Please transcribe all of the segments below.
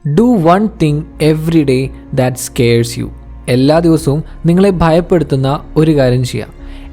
Do one thing every day that scares you. എല്ലാ ദിവസവും നിങ്ങളെ ഭയപ്പെടുത്തുന്ന ഒരു കാര്യം ചെയ്യാം.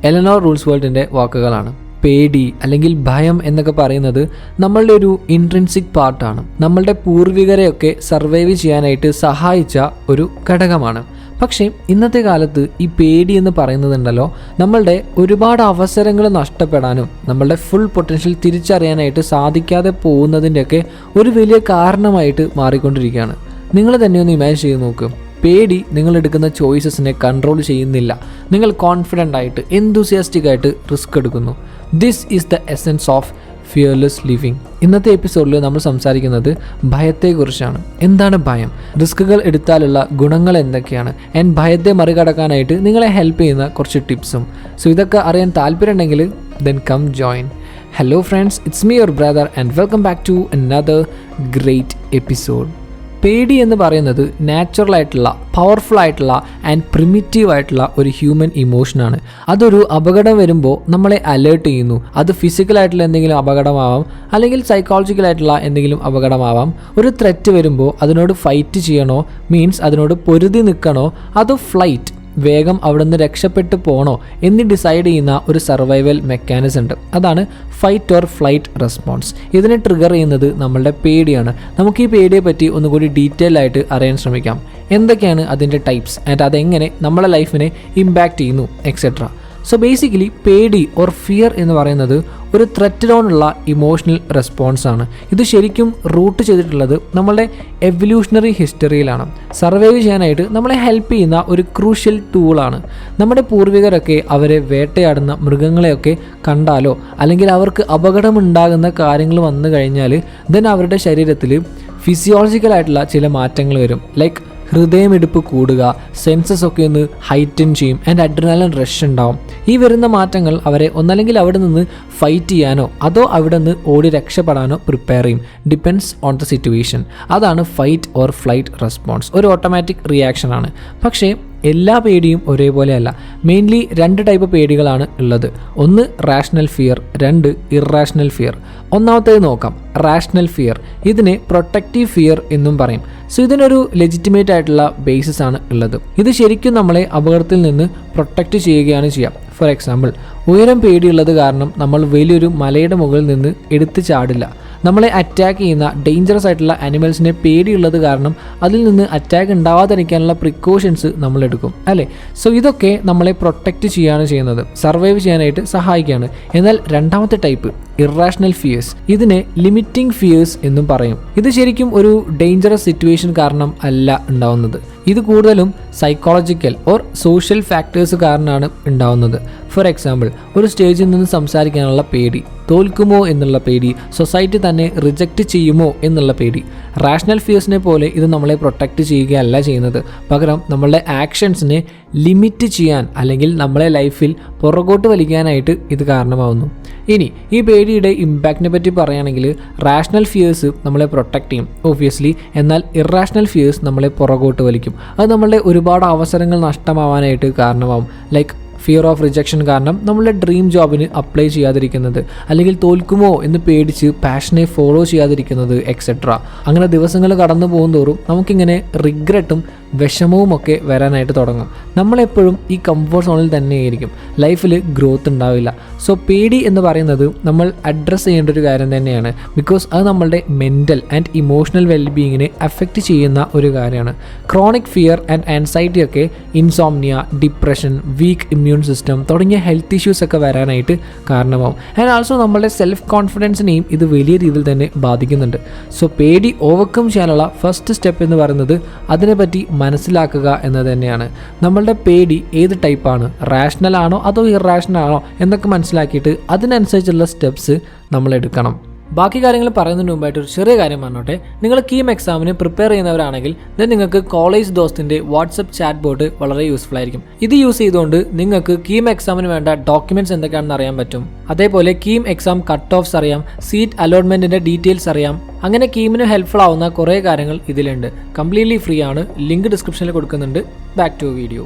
എലനോർ റൂസ്വെൽറ്റിൻ്റെ വാക്കുകളാണ്. പേടി അല്ലെങ്കിൽ ഭയം എന്നൊക്കെ പറയുന്നത് നമ്മളുടെ ഒരു ഇൻട്രിൻസിക് പാർട്ടാണ്. നമ്മളുടെ പൂർവികരെയൊക്കെ സർവൈവ് ചെയ്യാനായിട്ട് സഹായിച്ച ഒരു ഘടകമാണ്. പക്ഷേ ഇന്നത്തെ കാലത്ത് ഈ പേടി എന്ന് പറയുന്നതുണ്ടല്ലോ, നമ്മളുടെ ഒരുപാട് അവസരങ്ങൾ നഷ്ടപ്പെടാനും നമ്മളുടെ ഫുൾ പൊട്ടൻഷ്യൽ തിരിച്ചറിയാനായിട്ട് സാധിക്കാതെ പോകുന്നതിൻ്റെയൊക്കെ ഒരു വലിയ കാരണമായിട്ട് മാറിക്കൊണ്ടിരിക്കുകയാണ്. നിങ്ങൾ തന്നെ ഒന്ന് ഇമാജിൻ ചെയ്ത് നോക്ക്. പേടി നിങ്ങളെടുക്കുന്ന ചോയ്സസിനെ കൺട്രോൾ ചെയ്യുന്നില്ല. നിങ്ങൾ കോൺഫിഡൻ്റ് ആയിട്ട് എന്തൂസിയാസ്റ്റിക് ആയിട്ട് റിസ്ക് എടുക്കുന്നു. This is the essence of fearless living. ഇന്നത്തെ എപ്പിസോഡിൽ നമ്മൾ സംസാരിക്കുന്നത് ഭയത്തെക്കുറിച്ചാണ്. എന്താണ് ഭയം? റിസ്കുകൾ എടുത്താലുള്ള ഗുണങ്ങൾ എന്തൊക്കെയാണ്? ആൻഡ് ഭയത്തെ മറികടക്കാനായിട്ട് നിങ്ങളെ ഹെൽപ്പ് ചെയ്യുന്ന കുറച്ച് ടിപ്സും. സോ ഇതൊക്കെ അറിയാൻ താല്പര്യമുണ്ടെങ്കിൽ then come join. Hello friends, it's me your brother and welcome back to another great episode. പേടി എന്ന് പറയുന്നത് നാച്ചുറൽ ആയിട്ടുള്ള, പവർഫുൾ ആയിട്ടുള്ള ആൻഡ് പ്രിമിറ്റീവ് ആയിട്ടുള്ള ഒരു ഹ്യൂമൻ ഇമോഷനാണ്. അതൊരു അപകടം വരുമ്പോൾ നമ്മളെ അലേർട്ട് ചെയ്യുന്നു. അത് ഫിസിക്കലായിട്ടുള്ള എന്തെങ്കിലും അപകടമാവാം, അല്ലെങ്കിൽ സൈക്കോളജിക്കലായിട്ടുള്ള എന്തെങ്കിലും അപകടമാവാം. ഒരു ത്രെറ്റ് വരുമ്പോൾ അതിനോട് ഫൈറ്റ് ചെയ്യണോ, മീൻസ് അതിനോട് പൊരുതി നിൽക്കണോ, അതോ ഫ്ലൈറ്റ്, വേഗം അവിടെ നിന്ന് രക്ഷപ്പെട്ടു പോകണോ എന്ന് ഡിസൈഡ് ചെയ്യുന്ന ഒരു സർവൈവൽ മെക്കാനിസം ഉണ്ട്. അതാണ് ഫൈറ്റ് ഓർ ഫ്ലൈറ്റ് റെസ്പോൺസ്. ഇതിനെ ട്രിഗർ ചെയ്യുന്നത് നമ്മളുടെ പേടിയാണ്. നമുക്ക് ഈ പേടിയെ പറ്റി ഒന്നുകൂടി ഡീറ്റെയിൽ ആയിട്ട് അറിയാൻ ശ്രമിക്കാം. എന്തൊക്കെയാണ് അതിൻ്റെ ടൈപ്സ് ആൻഡ് അതെങ്ങനെ നമ്മളെ ലൈഫിനെ ഇമ്പാക്റ്റ് ചെയ്യുന്നു എക്സെട്ര. സോ ബേസിക്കലി പേടി ഓർ ഫിയർ എന്ന് പറയുന്നത് ഒരു ത്രെറ്റിനോടുള്ള ഇമോഷണൽ റെസ്പോൺസാണ്. ഇത് ശരിക്കും റൂട്ട് ചെയ്തിട്ടുള്ളത് നമ്മളുടെ എവല്യൂഷണറി ഹിസ്റ്ററിയിലാണ്. സർവൈവ് ചെയ്യാനായിട്ട് നമ്മളെ ഹെൽപ്പ് ചെയ്യുന്ന ഒരു ക്രൂഷ്യൽ ടൂളാണ്. നമ്മുടെ പൂർവികരൊക്കെ അവരെ വേട്ടയാടുന്ന മൃഗങ്ങളെയൊക്കെ കണ്ടാലോ, അല്ലെങ്കിൽ അവർക്ക് അപകടമുണ്ടാകുന്ന കാര്യങ്ങൾ വന്നു കഴിഞ്ഞാൽ ദെൻ അവരുടെ ശരീരത്തിൽ ഫിസിയോളജിക്കലായിട്ടുള്ള ചില മാറ്റങ്ങൾ വരും. ലൈക്ക് ഹൃദയമിടിപ്പ് കൂടുക, സെൻസസ് ഒക്കെ ഒന്ന് ഹൈറ്റൻ ചെയ്യും ആൻഡ് അഡ്രിനാലിൻ റഷ് ഉണ്ടാവും. ഈ വരുന്ന മാറ്റങ്ങൾ അവരെ ഒന്നല്ലെങ്കിൽ അവിടെ നിന്ന് ഫൈറ്റ് ചെയ്യാനോ അതോ അവിടെ നിന്ന് ഓടി രക്ഷപ്പെടാനോ പ്രിപ്പയർ ചെയ്യും. Depends on the situation. അതാണ് ഫൈറ്റ് ഓർ ഫ്ലൈറ്റ് റെസ്പോൺസ്. ഒരു ഓട്ടോമാറ്റിക് റിയാക്ഷനാണ്. പക്ഷേ എല്ലാ പേടിയും ഒരേപോലെയല്ല. മെയിൻലി 2 ടൈപ്പ് പേടികളാണ് ഉള്ളത്. ഒന്ന് റാഷണൽ ഫിയർ, 2 ഇറാഷണൽ ഫിയർ. ഒന്നാമത്തേത് നോക്കാം, റാഷണൽ ഫിയർ. ഇതിനെ പ്രൊട്ടക്റ്റീവ് ഫിയർ എന്നും പറയും. സോ ഇതിനൊരു ലെജിറ്റിമേറ്റ് ആയിട്ടുള്ള ബേസിസ് ആണ് ഉള്ളത്. ഇത് ശരിക്കും നമ്മളെ അപകടത്തിൽ നിന്ന് പ്രൊട്ടക്റ്റ് ചെയ്യുകയാണ് ചെയ്യുക. ഫോർ എക്സാമ്പിൾ, ഉയരം പേടിയുള്ളത് കാരണം നമ്മൾ വലിയൊരു മലയുടെ മുകളിൽ നിന്ന് എടുത്ത് ചാടില്ല. നമ്മളെ അറ്റാക്ക് ചെയ്യുന്ന ഡേഞ്ചറസ് ആയിട്ടുള്ള ആനിമൽസിനെ പേടിയുള്ളത് കാരണം അതിൽ നിന്ന് അറ്റാക്ക് ഉണ്ടാവാതിരിക്കാനുള്ള പ്രിക്കോഷൻസ് നമ്മൾ എടുക്കും, അല്ലേ? സോ ഇതൊക്കെ നമ്മളെ പ്രൊട്ടക്റ്റ് ചെയ്യുകയാണ് ചെയ്യുന്നത്, സർവൈവ് ചെയ്യാനായിട്ട് സഹായിക്കുകയാണ്. എന്നാൽ രണ്ടാമത്തെ ടൈപ്പ് ഇറാഷണൽ ഫിയേഴ്സ്, ഇതിനെ ലിമിറ്റിംഗ് ഫിയേഴ്സ് എന്നും പറയും. ഇത് ശരിക്കും ഒരു ഡേഞ്ചറസ് സിറ്റുവേഷൻ കാരണം അല്ല ഉണ്ടാവുന്നത്. ഇത് കൂടുതലും സൈക്കോളജിക്കൽ ഓർ സോഷ്യൽ ഫാക്ടേഴ്സ് കാരണമാണ് ഉണ്ടാവുന്നത്. ഫോർ എക്സാമ്പിൾ, ഒരു സ്റ്റേജിൽ നിന്ന് സംസാരിക്കാനുള്ള പേടി, തോൽക്കുമോ എന്നുള്ള പേടി, സൊസൈറ്റി തന്നെ റിജക്റ്റ് ചെയ്യുമോ എന്നുള്ള പേടി. റാഷണൽ ഫിയേഴ്സിനെ പോലെ ഇത് നമ്മളെ പ്രൊട്ടക്റ്റ് ചെയ്യുകയല്ല ചെയ്യുന്നത്. പകരം നമ്മളുടെ ആക്ഷൻസിനെ ലിമിറ്റ് ചെയ്യാൻ അല്ലെങ്കിൽ നമ്മളെ ലൈഫിൽ പുറകോട്ട് വലിക്കാനായിട്ട് ഇത് കാരണമാവുന്നു. ഇനി ഈ പേടിയുടെ ഇമ്പാക്റ്റിനെ പറ്റി പറയുകയാണെങ്കിൽ, റാഷണൽ ഫിയേഴ്സ് നമ്മളെ പ്രൊട്ടക്റ്റ് ചെയ്യും ഒബ്വിയസ്ലി. എന്നാൽ ഇറാഷണൽ ഫിയേഴ്സ് നമ്മളെ പുറകോട്ട് വലിക്കും. അത് നമ്മളുടെ ഒരുപാട് അവസരങ്ങൾ നഷ്ടമാവാനായിട്ട് കാരണമാവും. ലൈക്ക് ഫിയർ ഓഫ് റിജക്ഷൻ കാരണം നമ്മളുടെ ഡ്രീം ജോബിന് അപ്ലൈ ചെയ്യാതിരിക്കുന്നത്, അല്ലെങ്കിൽ തോൽക്കുമോ എന്ന് പേടിച്ച് പാഷനെ ഫോളോ ചെയ്യാതിരിക്കുന്നത് എക്സെട്ര. അങ്ങനെ ദിവസങ്ങൾ കടന്നു പോകുന്തോറും നമുക്കിങ്ങനെ റിഗ്രറ്റും വിഷമവും ഒക്കെ വരാനായിട്ട് തുടങ്ങും. നമ്മളെപ്പോഴും ഈ കംഫർട്ട് സോണിൽ തന്നെയായിരിക്കും. ലൈഫിൽ ഗ്രോത്ത് ഉണ്ടാവില്ല. സോ പേടി എന്ന് പറയുന്നത് നമ്മൾ അഡ്രസ്സ് ചെയ്യേണ്ട ഒരു കാര്യം തന്നെയാണ്. ബിക്കോസ് അത് നമ്മളുടെ മെൻ്റൽ ആൻഡ് ഇമോഷണൽ വെൽബീയിങ്ങിനെ അഫക്റ്റ് ചെയ്യുന്ന ഒരു കാര്യമാണ്. ക്രോണിക് ഫിയർ ആൻഡ് ആൻസൈറ്റി ഒക്കെ insomnia, depression, weak immune system തുടങ്ങിയ ഹെൽത്ത് ഇഷ്യൂസ് ഒക്കെ വരാനായിട്ട് കാരണമാവും. ആൻഡ് ആൾസോ നമ്മളുടെ സെൽഫ് കോൺഫിഡൻസിനെയും ഇത് വലിയ രീതിയിൽ തന്നെ ബാധിക്കുന്നുണ്ട്. സോ പേടി ഓവർകം ചെയ്യാനുള്ള ഫസ്റ്റ് സ്റ്റെപ്പ് എന്ന് പറയുന്നത് അതിനെപ്പറ്റി മനസ്സിലാക്കുക എന്നത് തന്നെയാണ്. നമ്മളുടെ പേടി ഏത് ടൈപ്പാണ്, റാഷണൽ ആണോ അതോ ഇറാഷണൽ ആണോ എന്നൊക്കെ മനസ്സിലാക്കിയിട്ട് അതിനനുസരിച്ചുള്ള സ്റ്റെപ്സ് നമ്മൾ എടുക്കണം. ബാക്കി കാര്യങ്ങൾ പറയുന്നതിന് മുമ്പായിട്ട് ഒരു ചെറിയ കാര്യം പറഞ്ഞോട്ടെ. നിങ്ങൾ കീം എക്സാമിന് പ്രിപ്പയർ ചെയ്യുന്നവരാണെങ്കിൽ ദെൻ നിങ്ങൾക്ക് കോളേജ് ദോസ്തിൻ്റെ വാട്സപ്പ് ചാറ്റ് ബോട്ട് വളരെ യൂസ്ഫുൾ ആയിരിക്കും. ഇത് യൂസ് ചെയ്തുകൊണ്ട് നിങ്ങൾക്ക് കീം എക്സാമിന് വേണ്ട ഡോക്യുമെന്റ്സ് എന്തൊക്കെയാണെന്ന് അറിയാൻ പറ്റും. അതേപോലെ കീം എക്സാം കട്ട് ഓഫ്സ് അറിയാം, സീറ്റ് അലോട്ട്മെന്റിന്റെ ഡീറ്റെയിൽസ് അറിയാം. അങ്ങനെ കീമിന് ഹെൽപ്ഫുൾ ആവുന്ന കുറേ കാര്യങ്ങൾ ഇതിലുണ്ട്. കംപ്ലീറ്റ്ലി ഫ്രീ ആണ്. ലിങ്ക് ഡിസ്ക്രിപ്ഷനിൽ കൊടുക്കുന്നുണ്ട്. Back to video.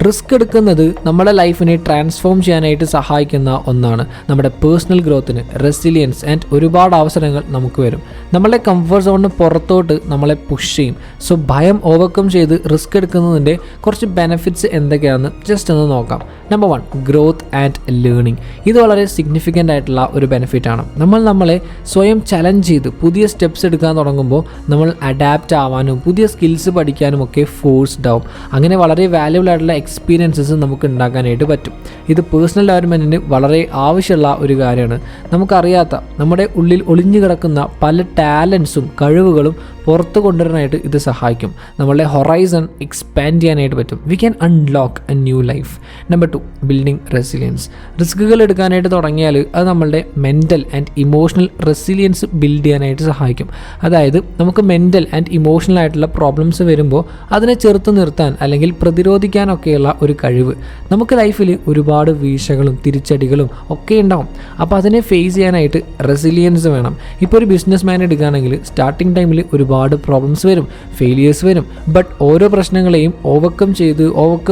റിസ്ക് എടുക്കുന്നത് നമ്മുടെ ലൈഫിനെ ട്രാൻസ്ഫോം ചെയ്യാനായിട്ട് സഹായിക്കുന്ന ഒന്നാണ്. നമ്മുടെ പേഴ്സണൽ ഗ്രോത്തിന്, റെസിലിയൻസ് ആൻഡ് ഒരുപാട് അവസരങ്ങൾ നമുക്ക് വരും. നമ്മളുടെ കംഫർട്ട് സോണിന് പുറത്തോട്ട് നമ്മളെ പുഷ് ചെയ്യും. സോ ഭയം ഓവർകം ചെയ്ത് റിസ്ക് എടുക്കുന്നതിൻ്റെ കുറച്ച് ബെനിഫിറ്റ്സ് എന്തൊക്കെയാണെന്ന് ജസ്റ്റ് ഒന്ന് നോക്കാം. Number 1, growth and learning. ഇത് വളരെ സിഗ്നിഫിക്കൻ്റ് ആയിട്ടുള്ള ഒരു ബെനിഫിറ്റാണ്. നമ്മളെ സ്വയം ചലഞ്ച് ചെയ്ത് പുതിയ സ്റ്റെപ്സ് എടുക്കാൻ തുടങ്ങുമ്പോൾ നമ്മൾ അഡാപ്റ്റ് ആവാനും പുതിയ സ്കിൽസ് പഠിക്കാനും ഒക്കെ ഫോഴ്സ്ഡ് ആവും. അങ്ങനെ വളരെ വാല്യുബിൾ ആയിട്ടുള്ള എക്സ്പീരിയൻസസ് നമുക്ക് ഉണ്ടാക്കാനായിട്ട് പറ്റും. ഇത് പേഴ്സണൽ ഡെവലപ്മെൻറ്റിന് വളരെ ആവശ്യമുള്ള ഒരു കാര്യമാണ്. നമുക്കറിയാത്ത നമ്മുടെ ഉള്ളിൽ ഒളിഞ്ഞു കിടക്കുന്ന പല ടാലൻസും കഴിവുകളും പുറത്ത് കൊണ്ടുവരാനായിട്ട് ഇത് സഹായിക്കും. നമ്മളുടെ ഹൊറൈസൺ എക്സ്പാൻഡ് ചെയ്യാനായിട്ട് പറ്റും. We can unlock a new life. Number 2, building resilience. റിസ്കുകൾ എടുക്കാനായിട്ട് തുടങ്ങിയാൽ അത് നമ്മളുടെ mental and emotional resilience build ചെയ്യാനായിട്ട് സഹായിക്കും. അതായത് നമുക്ക് മെൻ്റൽ ആൻഡ് ഇമോഷണൽ ആയിട്ടുള്ള പ്രോബ്ലംസ് വരുമ്പോൾ അതിനെ ചെറുത്ത് നിർത്താൻ അല്ലെങ്കിൽ പ്രതിരോധിക്കാനൊക്കെയുള്ള ഒരു കഴിവ്. നമുക്ക് ലൈഫിൽ ഒരുപാട് വീഴ്ചകളും തിരിച്ചടികളും ഒക്കെ ഉണ്ടാവും. അപ്പോൾ അതിനെ ഫേസ് ചെയ്യാനായിട്ട് റെസിലിയൻസ് വേണം. ഇപ്പോൾ ഒരു ബിസിനസ് മാൻ എടുക്കുകയാണെങ്കിൽ സ്റ്റാർട്ടിങ് ടൈമിൽ ഒരുപാട് പ്രോബ്ലംസ് വരും, ഫെയിലിയേഴ്സ് വരും. ബട്ട് ഓരോ പ്രശ്നങ്ങളെയും ഓവർകം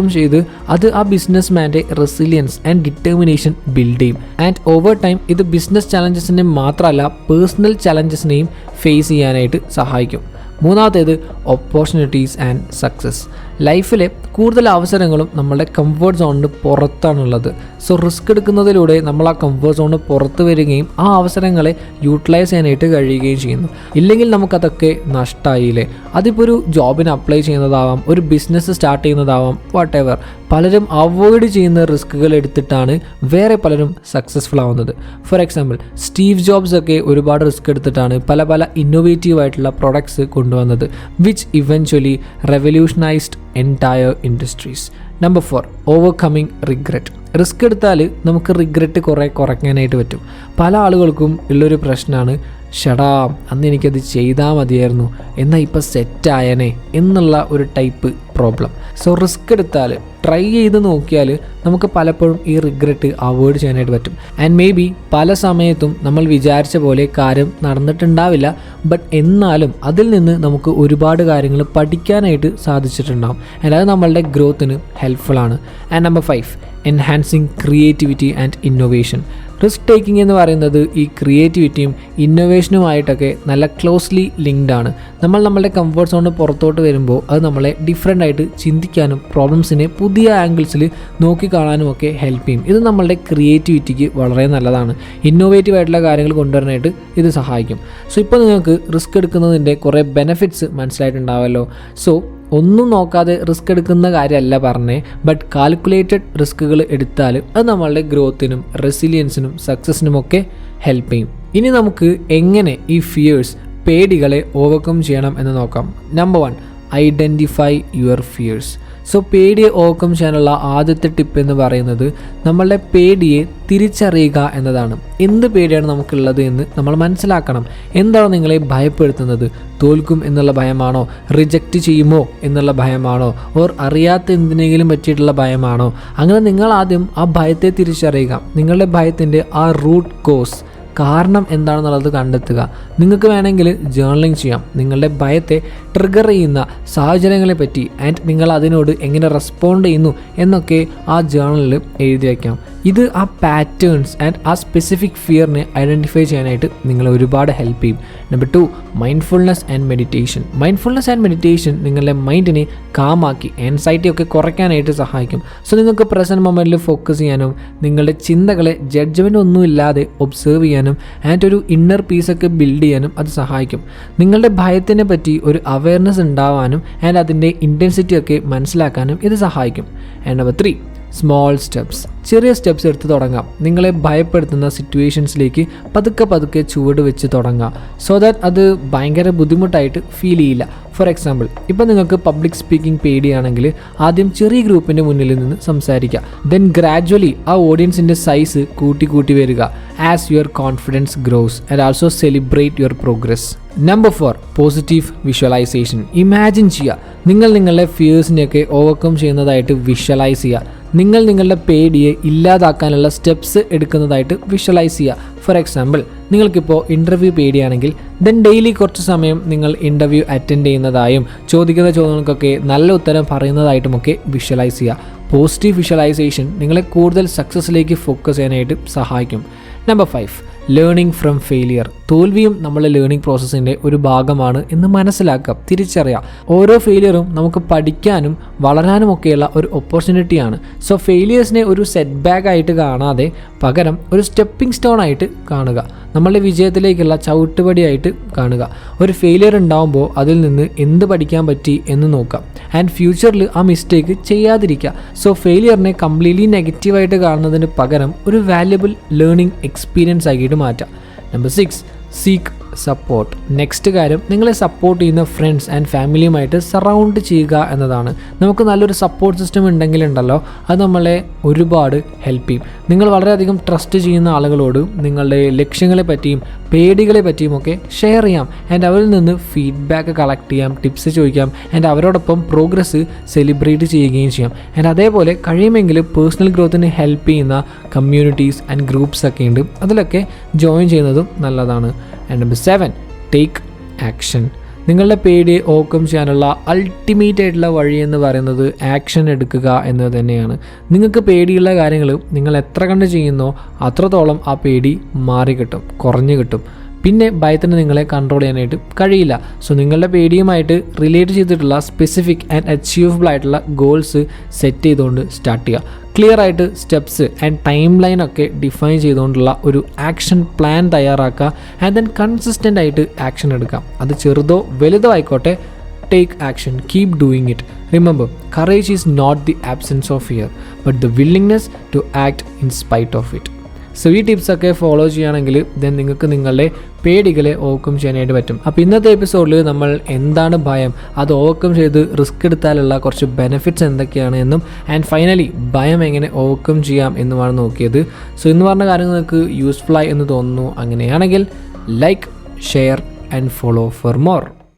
ചെയ്ത് അത് ആ ബിസിനസ് മാൻ്റെ റെസിലിയൻസ് ആൻഡ് ഡിറ്റർമിനേഷൻ ബിൽഡ് ചെയ്യും. ആൻഡ് ഓവർ ടൈം ഇത് ബിസിനസ് ചലഞ്ചസിനെ മാത്രമല്ല പേഴ്സണൽ ചലഞ്ചസിനെയും ഫേസ് ചെയ്യാനായിട്ട് സഹായിക്കും. മൂന്നാമത്തേത് ഓപ്പർച്യൂണിറ്റീസ് ആൻഡ് സക്സസ്. ലൈഫിലെ കൂടുതൽ അവസരങ്ങളും നമ്മളുടെ കംഫർട്ട് സോണിന് പുറത്താണുള്ളത്. സോ റിസ്ക് എടുക്കുന്നതിലൂടെ നമ്മൾ ആ കംഫർട്ട് സോണിന് പുറത്ത് വരികയും ആ അവസരങ്ങളെ യൂട്ടിലൈസ് ചെയ്യാനായിട്ട് കഴിയുകയും ചെയ്യുന്നു. ഇല്ലെങ്കിൽ നമുക്കതൊക്കെ നഷ്ടമായില്ലേ. അതിപ്പോൾ ഒരു ജോബിന് അപ്ലൈ ചെയ്യുന്നതാവാം, ഒരു ബിസിനസ് സ്റ്റാർട്ട് ചെയ്യുന്നതാവാം, വാട്ട് എവർ. പലരും അവോയ്ഡ് ചെയ്യുന്ന റിസ്കുകൾ എടുത്തിട്ടാണ് വേറെ പലരും സക്സസ്ഫുൾ ആവുന്നത്. ഫോർ എക്സാമ്പിൾ, സ്റ്റീവ് ജോബ്സ് ഒക്കെ ഒരുപാട് റിസ്ക് എടുത്തിട്ടാണ് പല ഇന്നോവേറ്റീവ് ആയിട്ടുള്ള പ്രൊഡക്ട്സ് കൊണ്ടുവന്നത്, which eventually revolutionized entire industries. Number 4, overcoming regret. Risk എടുത്താൽ നമുക്ക് റിഗ്രറ്റ് കുറയ്ക്കാനായിട്ട് പറ്റും. പല ആളുകൾക്കും ഉള്ളൊരു പ്രശ്നമാണ്, ഷടാ അന്ന് എനിക്കത് ചെയ്താൽ മതിയായിരുന്നു, എന്നാൽ ഇപ്പോൾ സെറ്റായനെ എന്നുള്ള ഒരു ടൈപ്പ് പ്രോബ്ലം. സോ റിസ്ക് എടുത്താൽ, ട്രൈ ചെയ്ത് നോക്കിയാൽ നമുക്ക് പലപ്പോഴും ഈ റിഗ്രറ്റ് അവോയ്ഡ് ചെയ്യാനായിട്ട് പറ്റും. ആൻഡ് മേ ബി പല സമയത്തും നമ്മൾ വിചാരിച്ച പോലെ കാര്യം നടന്നിട്ടുണ്ടാവില്ല. ബട്ട് എന്നാലും അതിൽ നിന്ന് നമുക്ക് ഒരുപാട് കാര്യങ്ങൾ പഠിക്കാനായിട്ട് സാധിച്ചിട്ടുണ്ടാകും. ആൻഡ് അത് നമ്മളുടെ ഗ്രോത്തിന് ഹെൽപ്ഫുള്ളാണ്. And number 5, enhancing creativity and innovation. Risk taking എന്ന് പറയുന്നത് ഈ ക്രിയേറ്റിവിറ്റിയും ഇന്നോവേഷനുമായിട്ടൊക്കെ നല്ല ക്ലോസ്ലി ലിങ്ക്ഡ് ആണ്. നമ്മളുടെ കംഫർട്ട് സോണിന് പുറത്തോട്ട് വരുമ്പോൾ അത് നമ്മളെ ഡിഫറെൻ്റ് ആയിട്ട് ചിന്തിക്കാനും പ്രോബ്ലംസിനെ പുതിയ ആംഗിൾസിൽ നോക്കിക്കാണാനും ഒക്കെ ഹെൽപ്പ് ചെയ്യും. ഇത് നമ്മളുടെ ക്രിയേറ്റിവിറ്റിക്ക് വളരെ നല്ലതാണ്. ഇന്നോവേറ്റീവ് ആയിട്ടുള്ള കാര്യങ്ങൾ കൊണ്ടുവരാനായിട്ട് ഇത് സഹായിക്കും. സോ ഇപ്പോൾ നിങ്ങൾക്ക് റിസ്ക് എടുക്കുന്നതിൻ്റെ കുറേ ബെനിഫിറ്റ്സ് മനസ്സിലായിട്ടുണ്ടാവുമല്ലോ. സോ ഒന്നും നോക്കാതെ റിസ്ക് എടുക്കുന്ന കാര്യമല്ല പറഞ്ഞേ, ബട്ട് കാൽക്കുലേറ്റഡ് റിസ്കുകൾ എടുത്താൽ അത് നമ്മളുടെ ഗ്രോത്തിനും റെസിലിയൻസിനും സക്സസിനുമൊക്കെ ഹെൽപ്പ് ചെയ്യും. ഇനി നമുക്ക് എങ്ങനെ ഈ ഫിയേഴ്സ്, പേടികളെ ഓവർകം ചെയ്യണം എന്ന് നോക്കാം. Number 1, identify your fears. So പേടിയെ ഓവർകം ചെയ്യാനുള്ള ആദ്യത്തെ ടിപ്പ് എന്ന് പറയുന്നത് നമ്മളുടെ പേടിയെ തിരിച്ചറിയുക എന്നതാണ്. എന്ത് പേടിയാണ് നമുക്കുള്ളത് എന്ന് നമ്മൾ മനസ്സിലാക്കണം. എന്താണ് നിങ്ങളെ ഭയപ്പെടുത്തുന്നത്? തോൽക്കും എന്നുള്ള ഭയമാണോ? റിജക്റ്റ് ചെയ്യുമോ എന്നുള്ള ഭയമാണോ? ഓർ അറിയാത്ത എന്തിനെങ്കിലും പറ്റിയിട്ടുള്ള ഭയമാണോ? അങ്ങനെ നിങ്ങൾ ആദ്യം ആ ഭയത്തെ തിരിച്ചറിയുക. നിങ്ങളുടെ ഭയത്തിൻ്റെ ആ റൂട്ട് കോസ്, കാരണം എന്താണെന്നുള്ളത് കണ്ടെത്തുക. നിങ്ങൾക്ക് വേണമെങ്കിൽ ജേർണലിംഗ് ചെയ്യാം. നിങ്ങളുടെ ഭയത്തെ ട്രിഗർ ചെയ്യുന്ന സാഹചര്യങ്ങളെ പറ്റി ആൻഡ് നിങ്ങൾ അതിനോട് എങ്ങനെ റെസ്പോണ്ട് ചെയ്യുന്നു എന്നൊക്കെ ആ ജേർണലിൽ എഴുതി വയ്ക്കാം. ഇത് ആ പാറ്റേൺസ് ആൻഡ് ആ സ്പെസിഫിക് ഫിയറിനെ ഐഡൻറ്റിഫൈ ചെയ്യാനായിട്ട് നിങ്ങളെ ഒരുപാട് ഹെൽപ്പ് ചെയ്യും. Number 2, mindfulness and meditation. Mindfulness and meditation നിങ്ങളുടെ മൈൻഡിനെ കാമാക്കി ആൻസൈറ്റി ഒക്കെ കുറയ്ക്കാനായിട്ട് സഹായിക്കും. സോ നിങ്ങൾക്ക് പ്രസൻറ്റ് മൊമെൻറ്റിൽ ഫോക്കസ് ചെയ്യാനും നിങ്ങളുടെ ചിന്തകളെ ജഡ്ജ്മെൻ്റ് ഒന്നുമില്ലാതെ ഒബ്സേർവ് ചെയ്യാനും ആൻഡ് ഒരു ഇന്നർ പീസൊക്കെ ബിൽഡ് ചെയ്യാനും അത് സഹായിക്കും. നിങ്ങളുടെ ഭയത്തിനെ പറ്റി ഒരു അവയർനെസ് ഉണ്ടാവാനും ആൻഡ് അതിൻ്റെ ഇൻറ്റൻസിറ്റി ഒക്കെ മനസ്സിലാക്കാനും ഇത് സഹായിക്കും. And number 3, small steps. ചെറിയ സ്റ്റെപ്സ് എടുത്ത് തുടങ്ങാം. നിങ്ങളെ ഭയപ്പെടുത്തുന്ന സിറ്റുവേഷൻസിലേക്ക് പതുക്കെ ചുവട് വെച്ച് തുടങ്ങാം. സോ ദാറ്റ് അത് ഭയങ്കര ബുദ്ധിമുട്ടായിട്ട് ഫീൽ ചെയ്യില്ല. ഫോർ എക്സാമ്പിൾ, ഇപ്പം നിങ്ങൾക്ക് പബ്ലിക് സ്പീക്കിംഗ് പേടിയാണെങ്കിൽ ആദ്യം ചെറിയ ഗ്രൂപ്പിൻ്റെ മുന്നിൽ നിന്ന് സംസാരിക്കുക. ദെൻ ഗ്രാജ്വലി ആ ഓഡിയൻസിൻ്റെ സൈസ് കൂട്ടി വരിക as your confidence gross and also celebrate your progress. Number 4, positive visualisation. Imagine ചെയ്യുക, നിങ്ങൾ നിങ്ങളുടെ ഫിയേഴ്സിനെയൊക്കെ ഓവർകം ചെയ്യുന്നതായിട്ട് വിഷ്വലൈസ് ചെയ്യുക. നിങ്ങൾ നിങ്ങളുടെ പേടിയെ ഇല്ലാതാക്കാനുള്ള സ്റ്റെപ്സ് എടുക്കുന്നതായിട്ട് വിഷ്വലൈസ് ചെയ്യുക. ഫോർ എക്സാമ്പിൾ, നിങ്ങൾക്കിപ്പോൾ ഇൻ്റർവ്യൂ പേടിയാണെങ്കിൽ ദെൻ ഡെയിലി കുറച്ച് സമയം നിങ്ങൾ ഇൻ്റർവ്യൂ അറ്റൻഡ് ചെയ്യുന്നതായും ചോദിക്കുന്ന ചോദ്യങ്ങൾക്കൊക്കെ നല്ല ഉത്തരം പറയുന്നതായിട്ടുമൊക്കെ വിഷ്വലൈസ് ചെയ്യുക. പോസിറ്റീവ് വിഷ്വലൈസേഷൻ നിങ്ങളെ കൂടുതൽ സക്സസ്സിലേക്ക് ഫോക്കസ് ചെയ്യാനായിട്ട് സഹായിക്കും. Number 5, learning from failure. തോൽവിയും നമ്മളെ ലേണിംഗ് പ്രോസസ്സിൻ്റെ ഒരു ഭാഗമാണ് എന്ന് മനസ്സിലാക്കാം, തിരിച്ചറിയാം. ഓരോ ഫെയിലിയറും നമുക്ക് പഠിക്കാനും വളരാനുമൊക്കെയുള്ള ഒരു ഓപ്പർച്യൂണിറ്റിയാണ്. സോ ഫെയിലിയേഴ്സിനെ ഒരു സെറ്റ് ബാക്ക് ആയിട്ട് കാണാതെ പകരം ഒരു സ്റ്റെപ്പിംഗ് സ്റ്റോൺ ആയിട്ട് കാണുക, നമ്മളുടെ വിജയത്തിലേക്കുള്ള ചവിട്ടുപടിയായിട്ട് കാണുക. ഒരു ഫെയിലിയർ ഉണ്ടാകുമ്പോൾ അതിൽ നിന്ന് എന്ത് പഠിക്കാൻ പറ്റി എന്ന് നോക്കാം ആൻഡ് ഫ്യൂച്ചറിൽ ആ മിസ്റ്റേക്ക് ചെയ്യാതിരിക്കുക. സോ ഫെയിലിയറിനെ കംപ്ലീറ്റ്ലി നെഗറ്റീവായിട്ട് കാണുന്നതിന് പകരം ഒരു വാല്യുബിൾ ലേണിംഗ് എക്സ്പീരിയൻസ് ആക്കിയിട്ട് മാറ്റാം. Number 6, seek support. നെക്സ്റ്റ് കാര്യം, നിങ്ങളെ സപ്പോർട്ട് ചെയ്യുന്ന ഫ്രണ്ട്സ് ആൻഡ് ഫാമിലിയുമായിട്ട് സറൗണ്ട് ചെയ്യുക എന്നതാണ്. നമുക്ക് നല്ലൊരു സപ്പോർട്ട് സിസ്റ്റം ഉണ്ടെങ്കിലുണ്ടല്ലോ അത് നമ്മളെ ഒരുപാട് ഹെൽപ്പ് ചെയ്യും. നിങ്ങൾ വളരെയധികം ട്രസ്റ്റ് ചെയ്യുന്ന ആളുകളോട് നിങ്ങളുടെ ലക്ഷ്യങ്ങളെ പറ്റിയും പേടികളെ പറ്റിയും ഒക്കെ ഷെയർ ചെയ്യാം ആൻഡ് അവരിൽ നിന്ന് ഫീഡ്ബാക്ക് കളക്ട് ചെയ്യാം, ടിപ്സ് ചോദിക്കാം ആൻഡ് അവരോടൊപ്പം പ്രോഗ്രസ് സെലിബ്രേറ്റ് ചെയ്യുകയും ചെയ്യാം. ആൻഡ് അതേപോലെ കഴിയുമെങ്കിൽ പേഴ്സണൽ ഗ്രോത്തിന് ഹെൽപ്പ് ചെയ്യുന്ന കമ്മ്യൂണിറ്റീസ് ആൻഡ് ഗ്രൂപ്പ്സ് ഒക്കെ ഉണ്ട്, അതിലൊക്കെ ജോയിൻ ചെയ്യുന്നതും നല്ലതാണ്. And number 7, take action. നിങ്ങളുടെ പേടിയെ ഓവർകം ചെയ്യാനുള്ള അൾട്ടിമേറ്റ് ആയിട്ടുള്ള വഴി എന്ന് പറയുന്നത് ആക്ഷൻ എടുക്കുക എന്നത് തന്നെയാണ്. നിങ്ങൾക്ക് പേടിയുള്ള കാര്യങ്ങൾ നിങ്ങൾ എത്ര കണ്ട് ചെയ്യുന്നോ അത്രത്തോളം ആ പേടി മാറി കിട്ടും, കുറഞ്ഞു കിട്ടും. പിന്നെ ഭയത്തിന് നിങ്ങളെ കൺട്രോൾ ചെയ്യാനായിട്ട് കഴിയില്ല. സോ നിങ്ങളുടെ പേടിയുമായിട്ട് റിലേറ്റ് ചെയ്തിട്ടുള്ള സ്പെസിഫിക് ആൻഡ് അച്ചീവബിൾ ആയിട്ടുള്ള ഗോൾസ് സെറ്റ് ചെയ്തുകൊണ്ട് സ്റ്റാർട്ട് ചെയ്യുക. ക്ലിയർ ആയിട്ട് സ്റ്റെപ്സ് ആൻഡ് ടൈം ലൈൻ ഒക്കെ ഡിഫൈൻ ചെയ്തുകൊണ്ടുള്ള ഒരു ആക്ഷൻ പ്ലാൻ തയ്യാറാക്കുക ആൻഡ് ദെൻ കൺസിസ്റ്റൻ്റ് ആയിട്ട് ആക്ഷൻ എടുക്കാം. അത് ചെറുതോ വലുതോ ആയിക്കോട്ടെ, take action, keep doing it. Remember, courage is not the absence of fear but the willingness to act in spite of it. So ഈ ടിപ്സൊക്കെ ഫോളോ ചെയ്യുകയാണെങ്കിൽ ദെൻ നിങ്ങൾക്ക് നിങ്ങളുടെ പേടികളെ ഓവർകം ചെയ്യാനായിട്ട് പറ്റും. അപ്പോൾ ഇന്നത്തെ എപ്പിസോഡിൽ നമ്മൾ എന്താണ് ഭയം, അത് ഓവർകം ചെയ്ത് റിസ്ക് എടുത്താലുള്ള കുറച്ച് ബെനിഫിറ്റ്സ് എന്തൊക്കെയാണ് എന്നും ആൻഡ് ഫൈനലി ഭയം എങ്ങനെ ഓവർകം ചെയ്യാം എന്നുമാണ് നോക്കിയത്. സോ ഇന്ന് പറഞ്ഞ കാര്യങ്ങൾ നിങ്ങൾക്ക് യൂസ്ഫുൾ ആയി എന്ന് തോന്നുന്നു. അങ്ങനെയാണെങ്കിൽ like, share and follow for more.